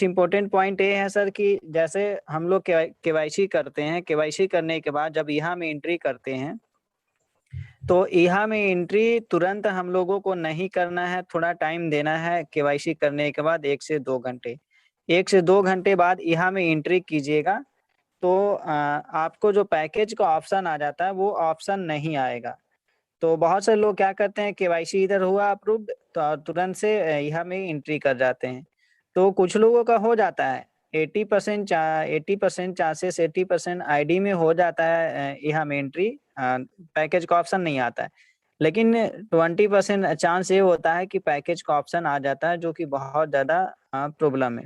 कुछ important point ये है सर कि जैसे हम लोग केवाईसी करते हैं, केवाईसी करने के बाद जब यहाँ में एंट्री करते हैं तो यहाँ में एंट्री तुरंत हम लोगों को नहीं करना है, थोड़ा टाइम देना है। केवाईसी करने के बाद 1 से 2 घंटे, 1 से 2 घंटे बाद यहाँ में एंट्री कीजिएगा तो आपको जो पैकेज का ऑप्शन आ जाता है वो ऑप्शन नहीं आएगा। तो बहुत से लोग क्या करते हैं, केवाईसी इधर हुआ अप्रूव्ड तो तुरंत से यहाँ में एंट्री कर जाते हैं। तो कुछ लोगों का हो जाता है 80% चांसेस, 80% आईडी में हो जाता है यहाँ में एंट्री, पैकेज का ऑप्शन नहीं आता है। लेकिन 20% चांस ये होता है कि पैकेज का ऑप्शन आ जाता है, जो कि बहुत ज्यादा प्रॉब्लम है।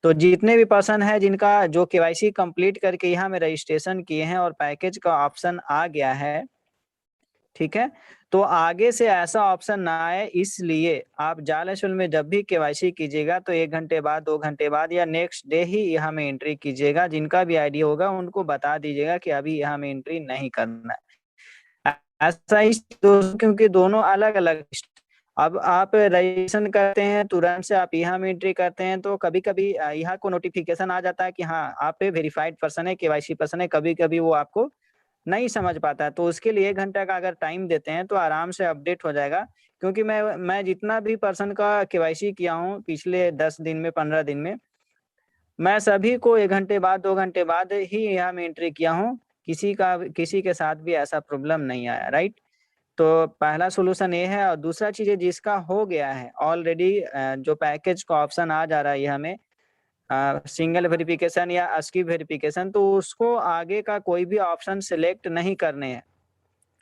तो जितने भी पर्सन है जिनका जो केवाईसी कंप्लीट करके यहाँ में रजिस्ट्रेशन किए हैं और पैकेज का ऑप्शन आ गया है, ठीक है, तो आगे से ऐसा ऑप्शन ना आए, इसलिए आप जालसल में जब भी केवाईसी कीजिएगा तो 1 घंटे बाद, 2 घंटे बाद या नेक्स्ट डे ही यहाँ में एंट्री कीजिएगा। जिनका भी आईडी होगा उनको बता दीजिएगा कि अभी यहाँ में एंट्री नहीं करना है। ऐसा ही क्योंकि दोनों अलग अलग, अब आप रजिस्ट्रेशन करते हैं तुरंत से आप यहाँ में एंट्री करते हैं तो कभी कभी यहाँ को नोटिफिकेशन आ जाता है कि हाँ आप वेरीफाइड पर्सन है, केवाईसी पर्सन है, कभी कभी वो आपको नहीं समझ पाता है। तो उसके लिए 1 घंटा का अगर टाइम देते हैं तो आराम से अपडेट हो जाएगा। क्योंकि मैं जितना भी पर्सन का केवाईसी किया हूँ पिछले 10 दिन में, 15 दिन में, मैं सभी को 1 घंटे बाद, 2 घंटे बाद ही यहाँ में एंट्री किया हूँ। किसी के साथ भी ऐसा प्रॉब्लम नहीं आया, राइट। तो पहला सोल्यूशन ये है। और दूसरा चीज है, जिसका हो गया है ऑलरेडी, जो पैकेज का ऑप्शन आ जा रहा है यहाँ में सिंगल वेरिफिकेशन या अस्की वेरिफिकेशन, तो उसको आगे का कोई भी ऑप्शन सिलेक्ट नहीं करने हैं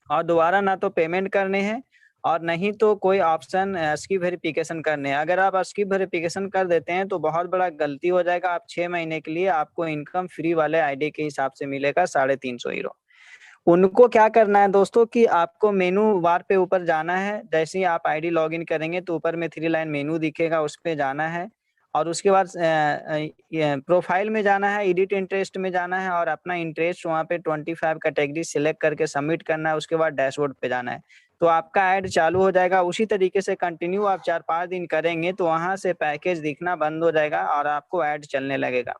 और दोबारा ना तो पेमेंट करने हैं और नहीं तो कोई ऑप्शन अस्की वेरिफिकेशन करने हैं। अगर आप अस्की वेरिफिकेशन कर देते हैं तो बहुत बड़ा गलती हो जाएगा। आप 6 महीने के लिए आपको इनकम फ्री वाले आईडी के हिसाब से मिलेगा 350 हीरो। उनको क्या करना है दोस्तों कि आपको मेनू बार पे ऊपर जाना है। जैसे ही आप आईडी लॉगिन करेंगे तो ऊपर में 3 लाइन मेनू दिखेगा, उस पे जाना है और उसके बाद प्रोफाइल में जाना है, एडिट इंटरेस्ट में जाना है और अपना इंटरेस्ट वहाँ पे 25 कैटेगरी सिलेक्ट करके सबमिट करना है। उसके बाद डैशबोर्ड पे जाना है तो आपका ऐड चालू हो जाएगा। उसी तरीके से कंटिन्यू आप 4-5 दिन करेंगे तो वहां से पैकेज दिखना बंद हो जाएगा और आपको ऐड चलने लगेगा।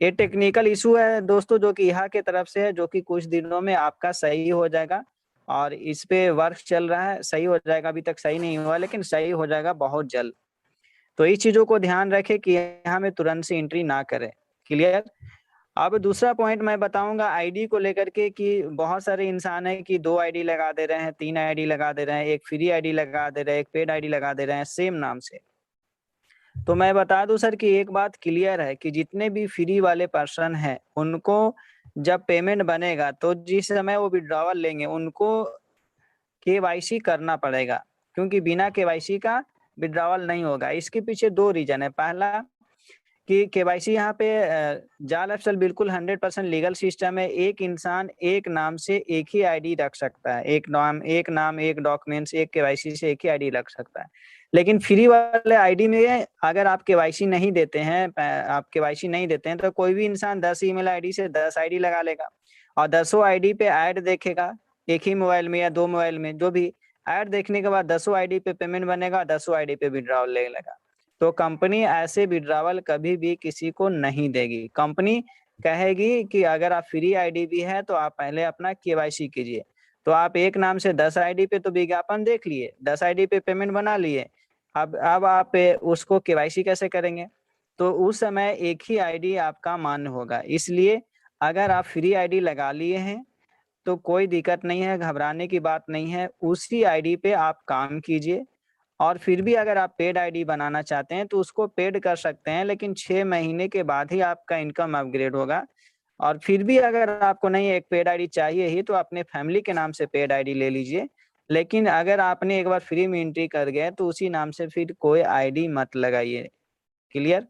ये टेक्निकल इशू है दोस्तों जो कि यहाँ के तरफ से है, जो कि कुछ दिनों में आपका सही हो जाएगा और इस पे वर्क चल रहा है, सही हो जाएगा। अभी तक सही नहीं हुआ लेकिन सही हो जाएगा बहुत जल्द। तो इस चीजों को ध्यान रखें कि यहाँ में तुरंत से एंट्री ना करें। क्लियर। अब दूसरा पॉइंट मैं बताऊंगा आईडी को लेकर के कि बहुत सारे इंसान है कि 2 आईडी लगा दे रहे हैं, 3 आईडी लगा दे रहे हैं, एक फ्री आईडी लगा दे रहे हैं, एक पेड आईडी लगा दे रहे हैं सेम नाम से। तो मैं बता दूं सर कि एक बात क्लियर है कि जितने भी फ्री वाले पर्सन हैं उनको जब पेमेंट बनेगा तो जिस समय वो विड्रॉवल लेंगे उनको केवाईसी करना पड़ेगा, क्योंकि बिना केवाईसी का विड्रॉवल नहीं होगा। इसके पीछे 2 रीजन है। पहला कि केवाईसी यहाँ पे जाल अफसल बिल्कुल 100% लीगल सिस्टम है। एक इंसान एक नाम से एक ही आईडी रख सकता है, एक नाम एक डॉक्यूमेंट्स एक केवाईसी से एक ही आईडी रख सकता है। लेकिन फ्री वाले आईडी में अगर आप केवाईसी नहीं देते हैं तो कोई भी इंसान 10 ईमेल आईडी से 10 आईडी लगा लेगा और 10 आईडी पे ऐड देखेगा, एक ही मोबाइल में या 2 मोबाइल में, जो भी ऐड देखने के बाद 10 आईडी पे पेमेंट बनेगा, 10 आईडी पे विड्रॉवल ले लेगा। तो कंपनी ऐसे विड्रॉवल कभी भी किसी को नहीं देगी। कंपनी कहेगी कि अगर आप फ्री आईडी भी है तो आप पहले अपना केवाईसी कीजिए। तो आप एक नाम से 10 आईडी पे तो विज्ञापन देख लिए, 10 आईडी पे पेमेंट बना लिए, अब आप उसको केवाईसी कैसे करेंगे? तो उस समय एक ही आईडी आपका मान्य होगा। इसलिए अगर आप फ्री आईडी लगा लिए हैं तो कोई दिक्कत नहीं है, घबराने की बात नहीं है। उसी आईडी पे आप काम कीजिए और फिर भी अगर आप पेड आईडी बनाना चाहते हैं तो उसको पेड कर सकते हैं, लेकिन 6 महीने के बाद ही आपका इनकम अपग्रेड होगा। और फिर भी अगर आपको नहीं एक पेड आईडी चाहिए ही तो अपने फैमिली के नाम से पेड आईडी ले लीजिए। लेकिन अगर आपने एक बार फ्री में एंट्री कर गए तो उसी नाम से फिर कोई आईडी मत लगाइए। क्लियर।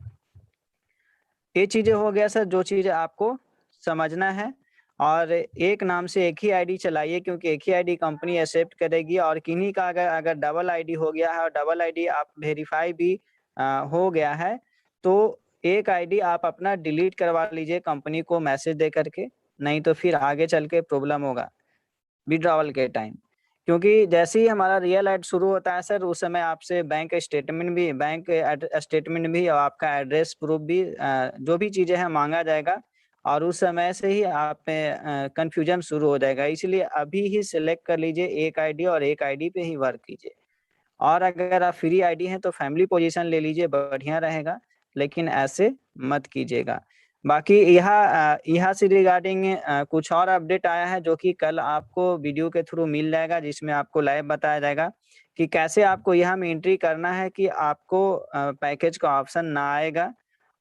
ये चीजें हो गया सर, जो चीजें आपको समझना है। और एक नाम से एक ही आईडी चलाइए, क्योंकि एक ही आईडी कंपनी एक्सेप्ट करेगी। और किन्हीं का अगर डबल आईडी हो गया है और डबल आईडी आप वेरीफाई भी हो गया है तो एक आईडी आप अपना डिलीट करवा लीजिए कंपनी को मैसेज दे करके, नहीं तो फिर आगे चल के प्रॉब्लम होगा विड्रॉवल के टाइम। क्योंकि जैसे ही हमारा रियल ऐड शुरू होता है सर, उस समय आपसे बैंक स्टेटमेंट भी और आपका एड्रेस प्रूफ भी, जो भी चीजें हैं मांगा जाएगा, और उस समय से ही आप में कंफ्यूजन शुरू हो जाएगा। इसलिए अभी ही सिलेक्ट कर लीजिए एक आईडी और एक आईडी पे ही वर्क कीजिए। और अगर आप फ्री आईडी हैं तो फैमिली पोजीशन ले लीजिए, बढ़िया रहेगा, लेकिन ऐसे मत कीजिएगा। बाकी यहाँ से रिगार्डिंग कुछ और अपडेट आया है जो कि कल आपको वीडियो के थ्रू मिल जाएगा, जिसमें आपको लाइव बताया जाएगा कि कैसे आपको यहाँ में एंट्री करना है कि आपको पैकेज का ऑप्शन ना आएगा।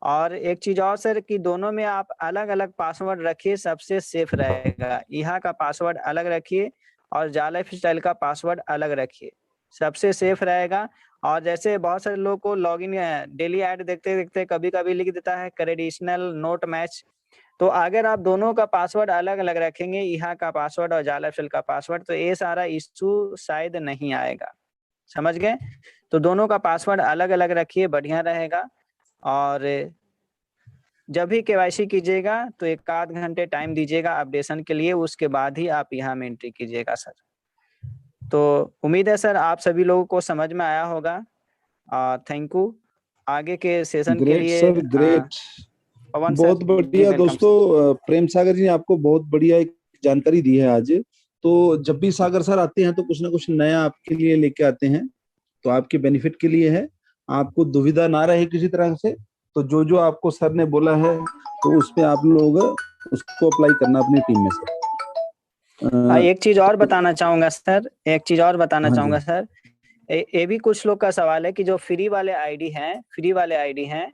और एक चीज और सर कि दोनों में आप अलग अलग पासवर्ड रखिए, सबसे सेफ रहेगा। यहाँ का पासवर्ड अलग रखिए और जाला लाइफ स्टाइल का पासवर्ड अलग रखिए, सबसे सेफ रहेगा। और जैसे बहुत सारे लोग को लॉगिन डेली ऐड देखते देखते कभी कभी लिख देता है ट्रेडिशनल नोट मैच, तो अगर आप दोनों का पासवर्ड अलग अलग रखेंगे, यहाँ का पासवर्ड और जाला लाइफ का पासवर्ड, तो ये सारा इशू शायद नहीं आएगा। समझ गए? तो दोनों का पासवर्ड अलग अलग रखिए, बढ़िया रहेगा। और जब भी केवाईसी कीजिएगा तो 1 आध घंटे टाइम दीजिएगा अपडेशन के लिए, उसके बाद ही आप यहाँ में एंट्री कीजिएगा सर। तो उम्मीद है सर आप सभी लोगों को समझ में आया होगा। Thank you. आगे के सेशन के लिए ग्रेट सर, ग्रेट, पवन सर बहुत बढ़िया। दोस्तों प्रेम सागर जी ने आपको बहुत बढ़िया एक जानकारी दी है आज। तो जब भी सागर सर आते हैं तो कुछ ना कुछ नया आपके लिए लेके आते हैं, तो आपके बेनिफिट के लिए है, आपको दुविधा ना रहे किसी तरह से। तो जो जो आपको सर ने बोला है तो उस पे आप लोग उसको अप्लाई करना अपनी टीम में से। एक चीज और बताना चाहूंगा सर, एक चीज और बताना हाँ चाहूंगा जी। सर, ये भी कुछ लोग का सवाल है कि जो फ्री वाले आईडी हैं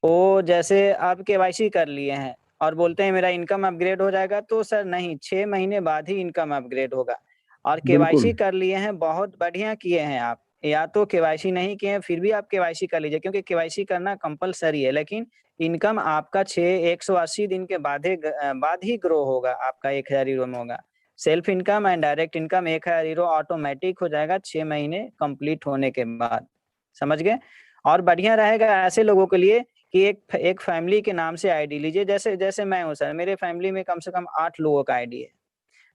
वो जैसे आप केवाईसी कर लिए हैं और बोलते हैं मेरा इनकम अपग्रेड हो जाएगा, तो सर नहीं, 6 महीने बाद ही इनकम अपग्रेड होगा। और केवाईसी बिल्कुल कर लिए हैं, बहुत बढ़िया किए हैं आप, या तो केवाईसी नहीं किए हैं फिर भी आप केवाईसी कर लीजिए, क्योंकि केवाईसी करना कंपलसरी है। लेकिन इनकम आपका 180 दिन के बाद ही ग्रो होगा, आपका 1000 यूरो में होगा। Self income and direct income 1000 euro automatic हो जाएगा 6 महीने कंप्लीट होने के बाद। समझ गए? और बढ़िया रहेगा ऐसे लोगों के लिए कि एक फैमिली के नाम से आईडी लीजिए। जैसे जैसे मैं हूँ सर, मेरे फैमिली में कम से कम 8 लोगों का आईडी है,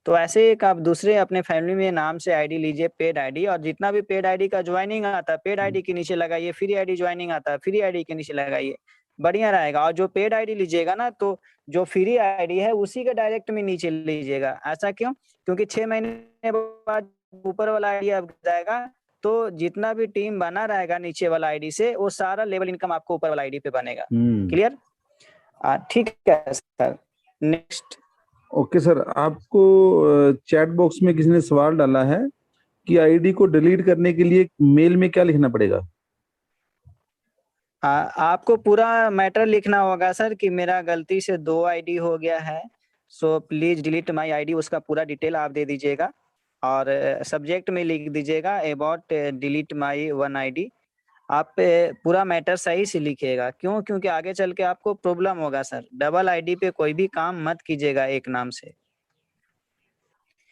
तो ऐसे एक आप दूसरे अपने फैमिली में नाम से आईडी लीजिए, पेड आईडी, और जितना भी पेड आईडी का ज्वाइनिंग आता है पेड आईडी के नीचे लगाइए, फ्री आईडी ज्वाइनिंग आता है फ्री आईडी के नीचे लगाइए, बढ़िया रहेगा। और जो पेड आईडी लीजिएगा ना, तो जो फ्री आईडी है उसी के डायरेक्ट में नीचे लीजिएगा। ऐसा क्यों? क्योंकि 6 महीने बाद ऊपर वाला आईडी अब जाएगा, तो जितना भी टीम बना रहेगा नीचे वाला आईडी से, वो सारा लेवल इनकम आपको ऊपर वाला आईडी पे बनेगा। क्लियर? ठीक है सर। नेक्स्ट। ओके सर, आपको चैट बॉक्स में किसी ने सवाल डाला है कि आईडी को डिलीट करने के लिए मेल में क्या लिखना पड़ेगा? आपको पूरा मैटर लिखना होगा सर कि मेरा गलती से 2 आईडी हो गया है, so please delete my ID, उसका पूरा डिटेल आप दे दीजिएगा। और सब्जेक्ट में लिख दीजिएगा अबाउट डिलीट माय 1 आईडी। आप पूरा मैटर सही से लिखिएगा। क्यों? क्योंकि आगे चल के आपको प्रॉब्लम होगा सर। डबल आईडी पे कोई भी काम मत कीजिएगा एक नाम से।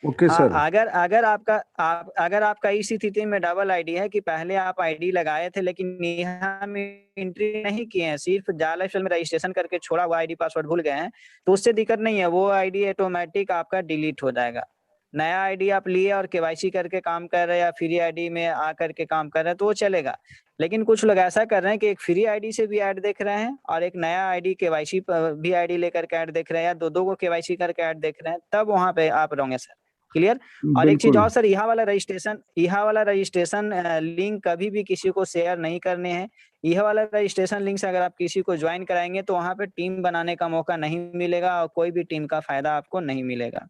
Okay sir. अगर आपका इस स्थिति में डबल आईडी है कि पहले आप आईडी लगाए थे लेकिन यहाँ में एंट्री नहीं किए हैं, सिर्फ जाला लाइफ में रजिस्ट्रेशन करके छोड़ा हुआ आईडी पासवर्ड भूल गए हैं, तो उससे दिक्कत नहीं है, वो आईडी ऑटोमेटिक आपका डिलीट हो जाएगा। नया आईडी आप लिए और केवाईसी करके काम कर रहे हैं या फ्री आईडी में आकर के काम कर रहे हैं तो वो चलेगा। लेकिन कुछ लोग ऐसा कर रहे हैं कि एक फ्री आईडी से भी ऐड देख रहे हैं और एक नया आईडी केवाईसी भी आईडी लेकर के ऐड देख रहे हैं, या दो को केवाईसी करके ऐड देख रहे हैं, तब वहां पे आप रहोगे सर। क्लियर? और एक चीज और सर, यहाँ वाला रजिस्ट्रेशन लिंक कभी भी किसी को शेयर नहीं करने हैं। यह वाला रजिस्ट्रेशन लिंक से अगर आप किसी को ज्वाइन कराएंगे तो वहां पे टीम बनाने का मौका नहीं मिलेगा और कोई भी टीम का फायदा आपको नहीं मिलेगा।